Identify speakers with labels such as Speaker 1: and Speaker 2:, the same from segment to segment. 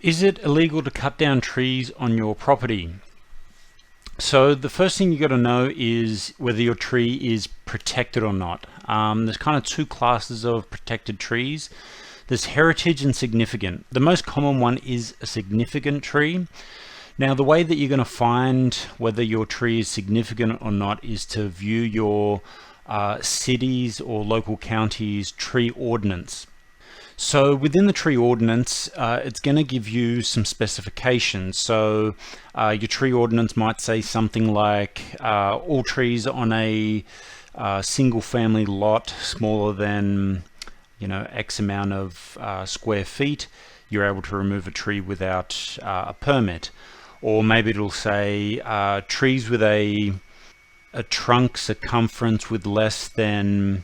Speaker 1: Is it illegal to cut down trees on your property? So the first thing you got to know is whether your tree is protected or not. There's kind of two classes of protected trees. There's heritage and significant. The most common one is a significant tree. Now the way that you're going to find whether your tree is significant or not is to view your cities or local counties tree ordinance. So within the tree ordinance, it's going to give you some specifications. So your tree ordinance might say something like all trees on a single family lot smaller than X amount of square feet, you're able to remove a tree without a permit. Or maybe it'll say trees with a trunk circumference with less than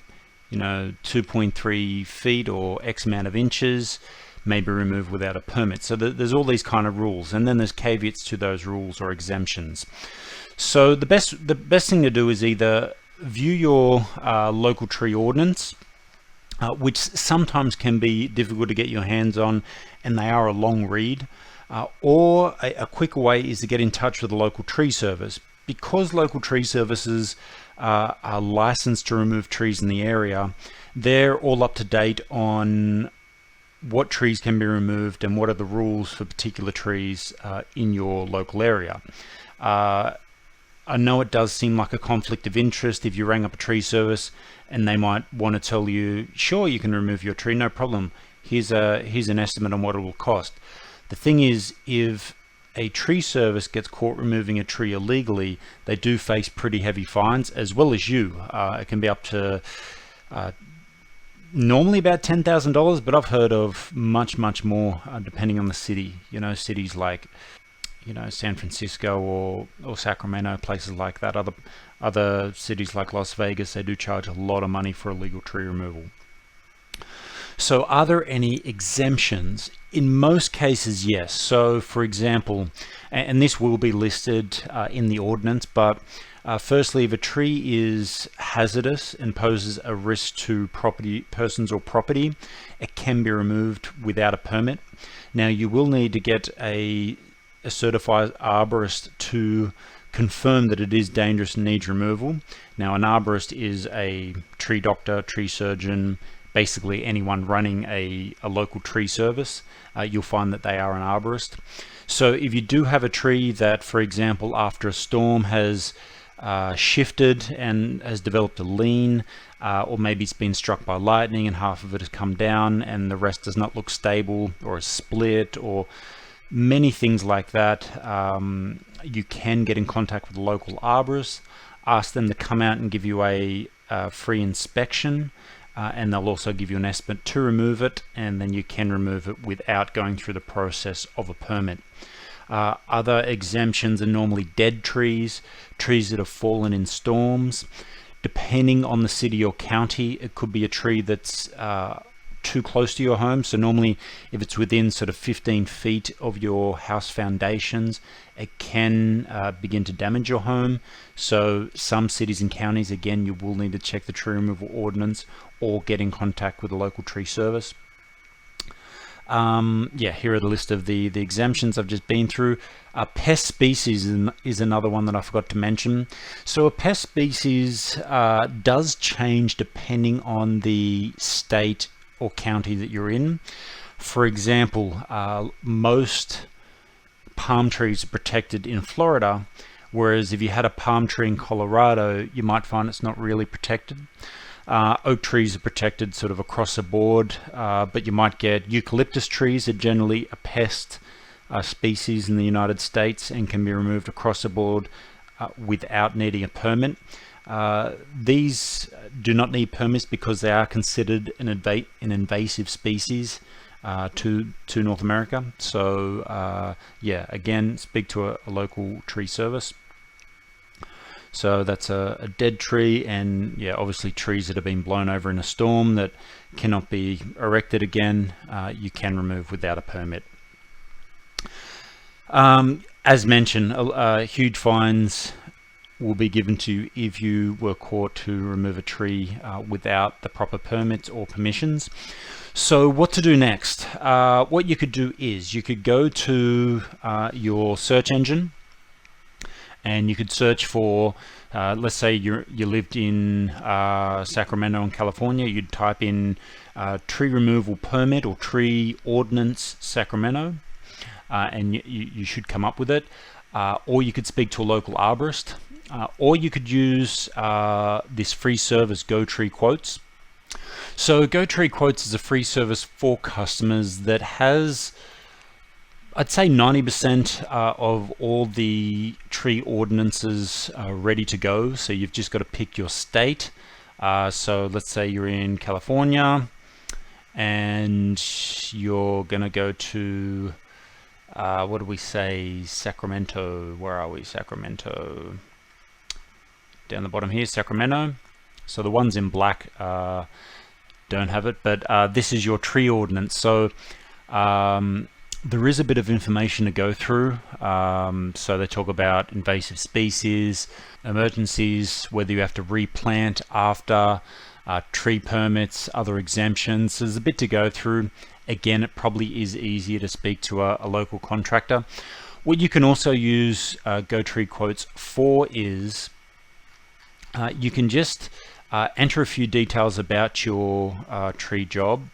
Speaker 1: 2.3 feet or X amount of inches may be removed without a permit. So there's all these kind of rules, and then there's caveats to those rules or exemptions. So the best thing to do is either view your local tree ordinance, which sometimes can be difficult to get your hands on, and they are a long read, or a quicker way is to get in touch with the local tree service. Because local tree services are licensed to remove trees in the area, they're all up to date on what trees can be removed and what are the rules for particular trees in your local area. I know it does seem like a conflict of interest if you rang up a tree service and they might want to tell you, sure, you can remove your tree, no problem. Here's an estimate on what it will cost. The thing is, if a tree service gets caught removing a tree illegally, they do face pretty heavy fines, as well as you. It can be up to normally about $10,000, but I've heard of much more depending on the city. Cities like San Francisco or Sacramento, places like that. Other cities like Las Vegas, they do charge a lot of money for illegal tree removal. So are there any exemptions? In most cases, yes. So for example, and this will be listed in the ordinance, but firstly, if a tree is hazardous and poses a risk to persons or property, it can be removed without a permit. Now you will need to get a certified arborist to confirm that it is dangerous and needs removal. Now an arborist is a tree doctor, tree surgeon, basically anyone running a local tree service. You'll find that they are an arborist. So if you do have a tree that, for example, after a storm has shifted and has developed a lean, or maybe it's been struck by lightning and half of it has come down and the rest does not look stable, or is split, or many things like that, you can get in contact with the local arborist, ask them to come out and give you a free inspection, and they'll also give you an estimate to remove it, and then you can remove it without going through the process of a permit. Other exemptions are normally dead trees, trees that have fallen in storms. Depending on the city or county, it could be a tree that's too close to your home. So normally if it's within sort of 15 feet of your house foundations, it can begin to damage your home. So some cities and counties, again, you will need to check the tree removal ordinance or get in contact with the local tree service. Yeah, here are the list of the exemptions I've just been through. Pest species is another one that I forgot to mention. So a pest species does change depending on the state or county that you're in. For example, most palm trees are protected in Florida, whereas if you had a palm tree in Colorado, you might find it's not really protected. Oak trees are protected sort of across the board, but you might get eucalyptus trees are generally a pest species in the United States and can be removed across the board without needing a permit. These do not need permits because they are considered an invasive species to North America. So yeah, again, speak to a local tree service. So that's a dead tree, and yeah, obviously trees that have been blown over in a storm that cannot be erected again, you can remove without a permit. As mentioned, huge fines will be given to you if you were caught to remove a tree without the proper permits or permissions. So what to do next? What you could do is you could go to your search engine and you could search for, let's say you lived in Sacramento in California, you'd type in tree removal permit or tree ordinance Sacramento, and you should come up with it. Or you could speak to a local arborist, or you could use this free service GoTree Quotes. So GoTree Quotes is a free service for customers that has, I'd say 90% of all the tree ordinances ready to go. So you've just got to pick your state. So let's say you're in California and you're going to go to, what do we say, Sacramento. Where are we? Sacramento. Down the bottom here, Sacramento. So the ones in black don't have it, but this is your tree ordinance. So there is a bit of information to go through. So they talk about invasive species, emergencies, whether you have to replant after, tree permits, other exemptions. So there's a bit to go through. Again, it probably is easier to speak to a local contractor. What you can also use GoTree Quotes for is you can just enter a few details about your tree job.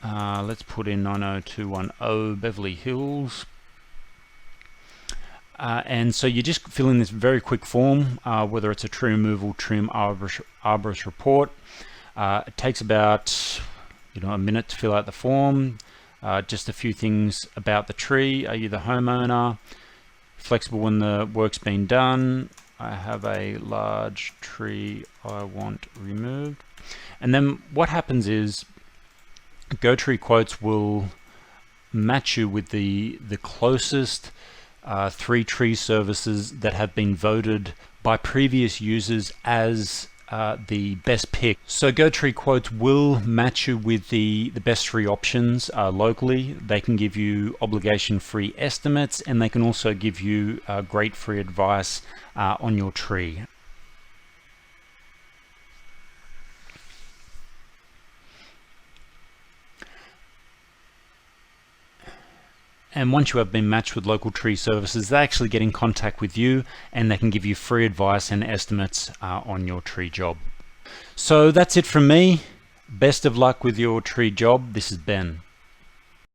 Speaker 1: Let's put in 90210 Beverly Hills. And so you just fill in this very quick form, whether it's a tree removal, trim, arborist report. It takes about a minute to fill out the form. Just a few things about the tree. Are you the homeowner? Flexible when the work's been done. I have a large tree I want removed. And then what happens is GoTree Quotes will match you with the closest 3 tree services that have been voted by previous users as the best pick. So GoTree Quotes will match you with the best 3 options locally. They can give you obligation-free estimates, and they can also give you great free advice on your tree. And once you have been matched with local tree services, they actually get in contact with you and they can give you free advice and estimates on your tree job. So that's it from me. Best of luck with your tree job. This is Ben.